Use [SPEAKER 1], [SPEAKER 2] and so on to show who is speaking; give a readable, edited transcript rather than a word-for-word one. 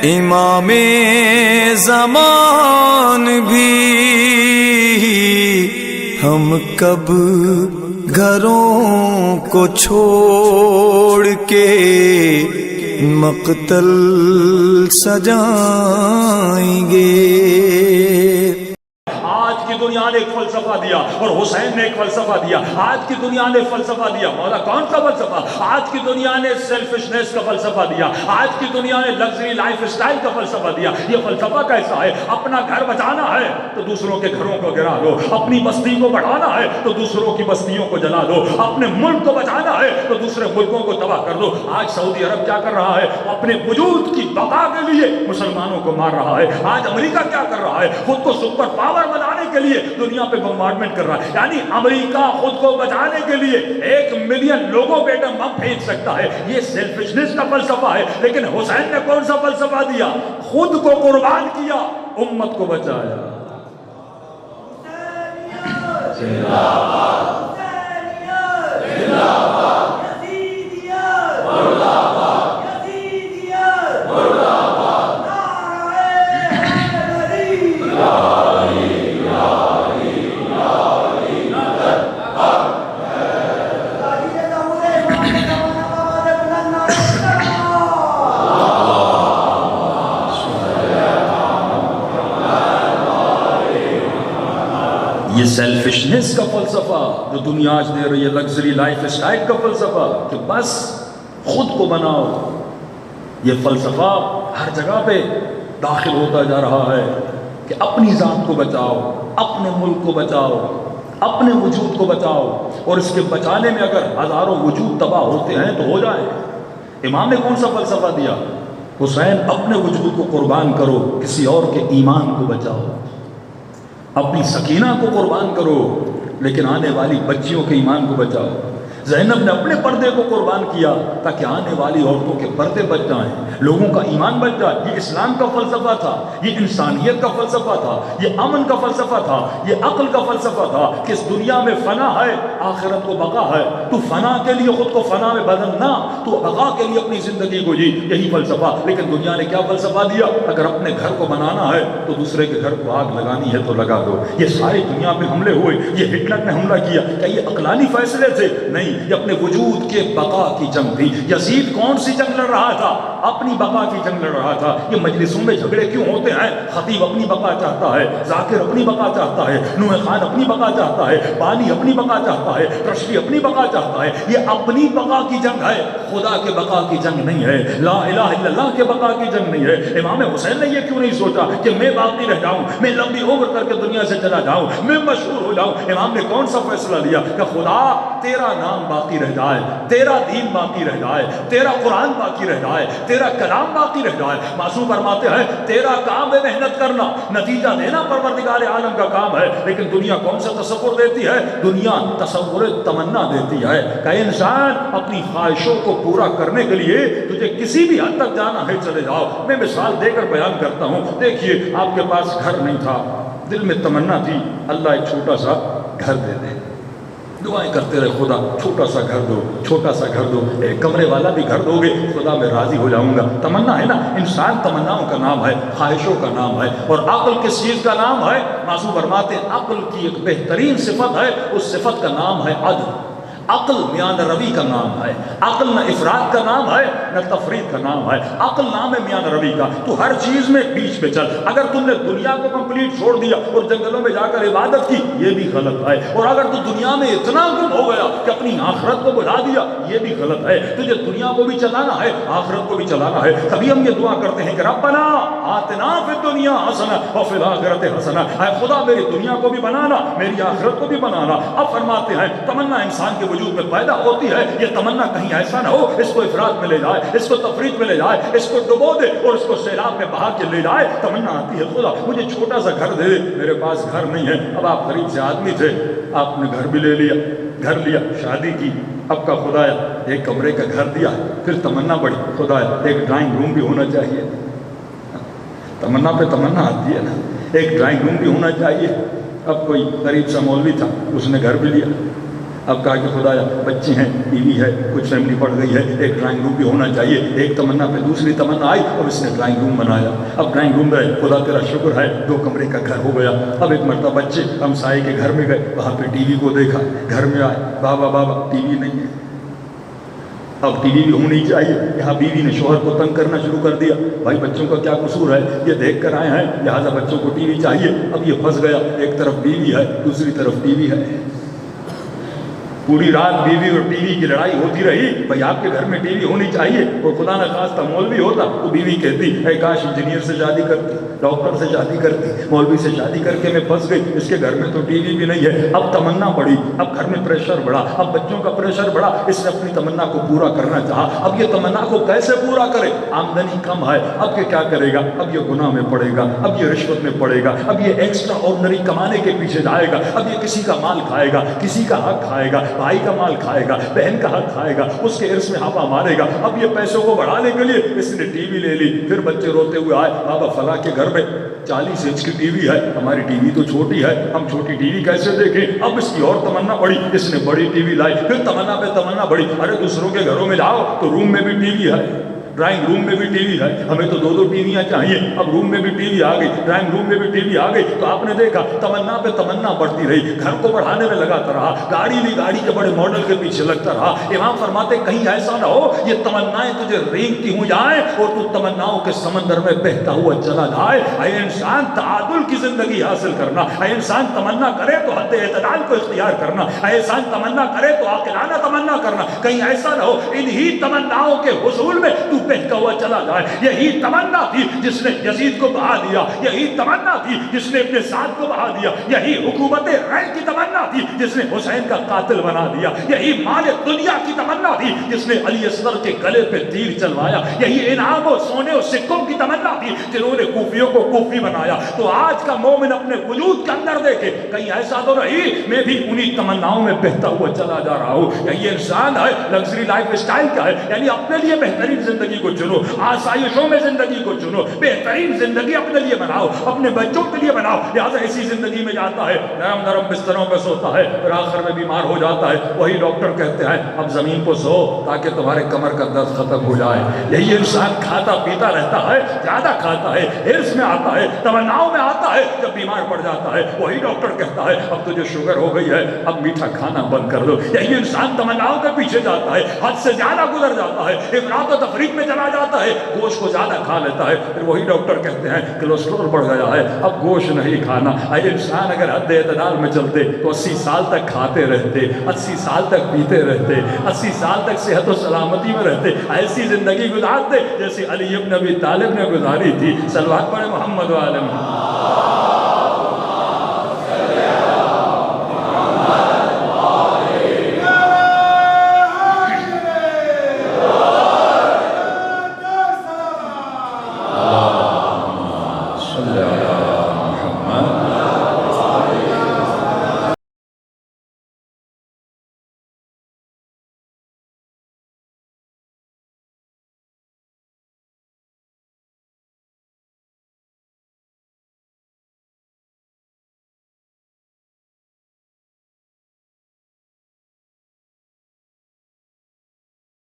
[SPEAKER 1] امام زمان بھی ہم کب گھروں کو چھوڑ کے مقتل سجائیں گے.
[SPEAKER 2] آج کی دنیا نے ایک فلسفہ دیا اور حسین نے ایک فلسفہ دیا. آج کی دنیا نے فلسفہ دیا. مولا کون سا فلسفہ؟ آج کی دنیا نے سیلفشنس کا فلسفہ دیا. آج کی دنیا نے لگژری لائف سٹائل کا فلسفہ دیا. یہ فلسفہ کیسا ہے؟ اپنا گھر بچانا ہے تو دوسروں کے گھروں کو گرا دو. اپنی بستی کو بڑھانا ہے تو دوسروں کی بستیوں کو جلا دو. اپنے ملک کو بچانا ہے تو دوسرے ملکوں کو تباہ کر دو. آج سعودی عرب کیا کر رہا ہے؟ اپنے وجود کی بقا کے لیے مسلمانوں کو مار رہا ہے. آج امریکہ کیا کر رہا ہے؟ خود کو سپر پاور بنانے کے لیے دنیا پہ بمبارڈمنٹ کر رہا ہے. یعنی امریکہ خود کو بچانے کے لیے 1 ملین لوگوں پہ ایٹم بم پھینک سکتا ہے. یہ سیلفشنس کا فلسفہ ہے. لیکن حسین نے کون سا فلسفہ دیا؟ خود کو قربان کیا، امت کو بچایا. یہ سیلفشنس کا فلسفہ جو دنیا آج دے رہی ہے، لگژری لائف سٹائل کا فلسفہ کہ بس خود کو بناؤ، یہ فلسفہ ہر جگہ پہ داخل ہوتا جا رہا ہے کہ اپنی ذات کو بچاؤ، اپنے ملک کو بچاؤ، اپنے وجود کو بچاؤ. اور اس کے بچانے میں اگر ہزاروں وجود تباہ ہوتے ہیں تو ہو جائیں. امام نے کون سا فلسفہ دیا؟ حسین اپنے وجود کو قربان کرو، کسی اور کے ایمان کو بچاؤ. اپنی سکینہ کو قربان کرو لیکن آنے والی بچیوں کے ایمان کو بچاؤ. زینب نے اپنے پردے کو قربان کیا تاکہ آنے والی عورتوں کے پردے بچ جائیں، لوگوں کا ایمان بچ جائے. یہ اسلام کا فلسفہ تھا، یہ انسانیت کا فلسفہ تھا، یہ امن کا فلسفہ تھا، یہ عقل کا فلسفہ تھا کہ اس دنیا میں فنا ہے، آخرت کو بقا ہے. تو فنا کے لیے خود کو فنا میں بدلنا، تو بقا کے لیے اپنی زندگی کو جی، یہی فلسفہ. لیکن دنیا نے کیا فلسفہ دیا؟ اگر اپنے گھر کو بنانا ہے تو دوسرے کے گھر کو آگ لگانی ہے تو لگا دو. یہ ساری دنیا پہ حملے ہوئے. یہ ہٹلر نے حملہ کیا، کیا یہ عقلانی فیصلے تھے؟ نہیں، یہ اپنے وجود کے بقا کی جنگ تھی. یزید کون سی جنگ لڑ رہا تھا؟ اپنی بقا کی جنگ لڑ رہا تھا. یہ مجلسوں میں جھگڑے کیوں ہوتے ہیں؟ خطیب اپنی بقا چاہتا ہے، ذاکر اپنی بقا چاہتا ہے، نوح خان اپنی بقا چاہتا ہے، بانی اپنی بقا چاہتا ہے، رشدی اپنی بقا چاہتا ہے. یہ اپنی بقا کی جنگ ہے، خدا کے بقا کی جنگ نہیں ہے. لا الہ الا اللہ کے بقا کی جنگ نہیں ہے. امام حسین نے یہ کیوں نہیں سوچا کہ میں باقی رہ جاؤں، میں لمبی عمر کر کے دنیا سے چلا جاؤں، میں مشہور ہو جاؤں. امام نے کون سا فیصلہ لیا کہ خدا تیرا نام باقی رہ جائے، تیرا دین باقی رہ جائے، تیرا قرآن باقی رہ جائے، تیرا کلام باقی رہ جائے. معصوم فرماتے ہیں تیرا کام ہے محنت کرنا، نتیجہ دینا پروردگار عالم کا کام ہے. لیکن دنیا کون سا تصور دیتی ہے؟ دنیا تصور تمنا دیتی ہے کہ انسان اپنی خواہشوں کو پورا کرنے کے لیے تجھے کسی بھی حد تک جانا ہے چلے جاؤ. میں مثال دے کر بیان کرتا ہوں. دیکھیے آپ کے پاس گھر نہیں تھا، دل میں تمنا تھی اللہ ایک چھوٹا سا گھر دے دے. دعائیں کرتے رہے، خدا چھوٹا سا گھر دو، چھوٹا سا گھر دو، ایک کمرے والا بھی گھر دو گے خدا میں راضی ہو جاؤں گا. تمنا ہے نا، انسان تمناؤں کا نام ہے، خواہشوں کا نام ہے. اور عقل کس چیز کا نام ہے؟ معصوم فرماتے ہیں عقل کی ایک بہترین صفت ہے، اس صفت کا نام ہے عدل. عقل میان روی کا نام ہے. عقل نہ افراد کا نام ہے نہ تفرید کا نام ہے. عقل نام ہے میان روی کا. تو ہر چیز میں بیچ میں چل. اگر تم نے دنیا کو کمپلیٹ چھوڑ دیا اور جنگلوں میں جا کر عبادت کی، یہ بھی غلط ہے. اور اگر تو دنیا میں اتنا گم ہو گیا کہ اپنی آخرت کو بھلا دیا، یہ بھی غلط ہے. تجھے دنیا کو بھی چلانا ہے، آخرت کو بھی چلانا ہے. تبھی ہم یہ دعا کرتے ہیں کہ ربنا آتنا فی الدنیا حسنہ وفی الآخرۃ حسنہ. اے خدا میری دنیا کو بھی بنانا، میری آخرت کو بھی بنانا. اب فرماتے ہیں تمنا انسان کے وجود میں پیدا ہوتی ہے. یہ تمنا کہیں ایسا نہ ہو اس کو افراد میں لے جائے، اس کو تفریق میں لے جائے، اس کو ڈبو دے اور اس کو سیلاب میں بہا کے لے جائے. تمنا آتی ہے خدا مجھے چھوٹا سا گھر دے. میرے پاس گھر نہیں ہے. اب آپ غریب سے آدمی تھے، آپ نے گھر بھی لے لیا، گھر لیا، شادی کی. اب کا خدایا ایک کمرے کا گھر دیا. پھر تمنا بڑی، خدایا ایک ڈرائنگ روم بھی ہونا چاہیے. تمنا پہ تمنا آتی ہے نا، ایک ڈرائنگ روم بھی ہونا چاہیے. اب کوئی غریب سا مولوی تھا، اس نے گھر بھی لیا. اب کہا کہ خدایا بچے ہیں، ٹی وی ہے، کچھ فیملی بڑھ گئی ہے، ایک ڈرائنگ روم بھی ہونا چاہیے. ایک تمنا پہ دوسری تمنا آئی، اب اس نے ڈرائنگ روم بنایا. اب ڈرائنگ روم گئے، خدا تیرا شکر ہے 2 کمرے کا گھر ہو گیا. اب ایک مرتبہ بچے ہمسائے کے گھر میں گئے، وہاں پہ ٹی وی کو دیکھا، گھر میں آئے، بابا بابا ٹی وی نہیں ہے. اب ٹی وی بھی ہونی چاہیے. یہاں بیوی نے شوہر کو تنگ کرنا شروع کر دیا، بھائی بچوں کا کیا قصور ہے، یہ دیکھ کر آئے ہیں، لہٰذا بچوں کو ٹی وی چاہیے. اب یہ پھنس گیا، ایک طرف بیوی ہے، دوسری طرف ٹی وی ہے. پوری رات بیوی اور ٹی وی کی لڑائی ہوتی رہی. بھائی آپ کے گھر میں ٹی وی ہونی چاہیے، اور خدا نہ خواستہ مولوی ہوتا تو بیوی کہتی اے کاش انجینئر سے شادی کرتی، ڈاکٹر سے شادی کرتی، مولوی سے شادی کر کے میں پھنس گئی، اس کے گھر میں تو ٹی وی بھی نہیں ہے. اب تمنا بڑھی، اب گھر میں پریشر بڑھا، اب بچوں کا پریشر بڑھا. اس نے اپنی تمنا کو پورا کرنا چاہا. اب یہ تمنا کو کیسے پورا کرے؟ آمدنی کم ہے، اب یہ کیا کرے گا؟ اب یہ گناہ میں پڑے گا، اب یہ رشوت میں پڑے گا، اب یہ ایکسٹرا آرڈنری کمانے کے پیچھے جائے گا، اب یہ کسی کا مال کھائے گا، کسی کا حق کھائے گا، بھائی کا مال کھائے گا، بہن کا حق کھائے گا، اس کے عرص میں ہاپا مارے گا. اب یہ پیسوں کو بڑھانے کے لیے اس نے ٹی وی لے لی. پھر بچے روتے ہوئے آئے، بابا فلاں کے گھر میں 40 انچ کی ٹی وی ہے، ہماری ٹی وی تو چھوٹی ہے، ہم چھوٹی ٹی وی کیسے دیکھیں؟ اب اس کی اور تمنا بڑھی، اس نے بڑی ٹی وی لائی. پھر تمنا پہ تمنا بڑھی، ارے دوسروں کے گھروں میں جاؤ تو روم میں بھی ٹی وی ہے، ڈرائنگ روم میں بھی ٹی وی ہے، ہمیں تو 2 ٹی ویاں چاہیے. اب روم میں بھی ٹی وی آ گئی، ڈرائنگ روم میں بھی ٹی وی آ گئی. تو آپ نے دیکھا تمنا پہ تمنا بڑھتی رہی، گھر کو بڑھانے میں لگاتا رہا، گاڑی بھی گاڑی کے بڑے ماڈل کے پیچھے لگتا رہا. امام فرماتے کہیں ایسا نہ ہو یہ تمنائیں تجھے رینگتی ہو جائیں اور تو تمناؤں کے سمندر میں بہتا ہوا چلا جائے. اے انسان تعادل کی زندگی حاصل کرنا، اے انسان تمنا کرے تو حد اعتدال کو اختیار کرنا، اے انسان تمنا کرے تو عاقلانہ تمنا کرنا. کہیں ایسا نہ ہو انہی تمناؤں کے حصول میں تو بہتا ہوا چلا جائے. یہی تمنا تھی جس نے یزید کو بہا دیا، یہی تمنا تھی جس نے ابن سعد کو بہا دیا، یہی حکومت رائے کی تمنا تھی جس نے حسین کا قاتل بنا دیا، یہی مال دنیا کی تمنا تھی جس نے علی اصغر کے گلے پہ تیر چلوایا، یہی انعام و سونے و سکوں کی تمنا تھی جنہوں نے کوفیوں کو کوفی بنایا. تو آج کا مومن اپنے وجود کے اندر دیکھے کہیں ایسا تو نہیں میں بھی انہی تمناؤں میں بہتا ہوا چلا جا رہا ہوں. یہ انسان ہے لگژری لائف اسٹائل کا ہے، یعنی اپنے لیے بہترین زندگی کو چنو، آسائشوں میں زندگی کو چنو، بہترین زندگی اپنے لیے بناؤ، اپنے بچوں کے لیے بناؤ. لہٰذا اسی زندگی میں جاتا ہے، نرم نرم بستروں پہ سوتا ہے، پھر آخر میں بیمار ہو جاتا ہے. وہی ڈاکٹر کہتے ہیں اب زمین پہ سو تاکہ تمہارے کمر کا درد ختم ہو جائے. یہی انسان کھاتا پیتا رہتا ہے، زیادہ کھاتا ہے، ہرس میں آتا ہے، تمناؤں میں آتا ہے، جب بیمار پڑ جاتا ہے وہی ڈاکٹر کہتا ہے اب تجھے شوگر ہو گئی ہے، اب میٹھا کھانا بند کر دو. یہی انسان تمناؤں کے پیچھے جاتا ہے، حد سے زیادہ گزر جاتا ہے، افراط و تفریط میں چلا جاتا ہے، گوشت کو زیادہ کھا لیتا ہے. پھر وہی ڈاکٹر کہتے ہیں کولیسٹرول بڑھ گیا ہے، اب گوشت نہیں کھانا. اے انسان اگر حد اعتدال میں چلتے تو 80 سال تک کھاتے رہتے، 80 سال تک پیتے رہتے، 80 سال تک صحت و سلامتی میں رہتے، ایسی زندگی گزارتے جیسے علی ابن ابی طالب نے گزاری تھی. صلوات پڑھیں محمد و آل محمد. صلی اللہ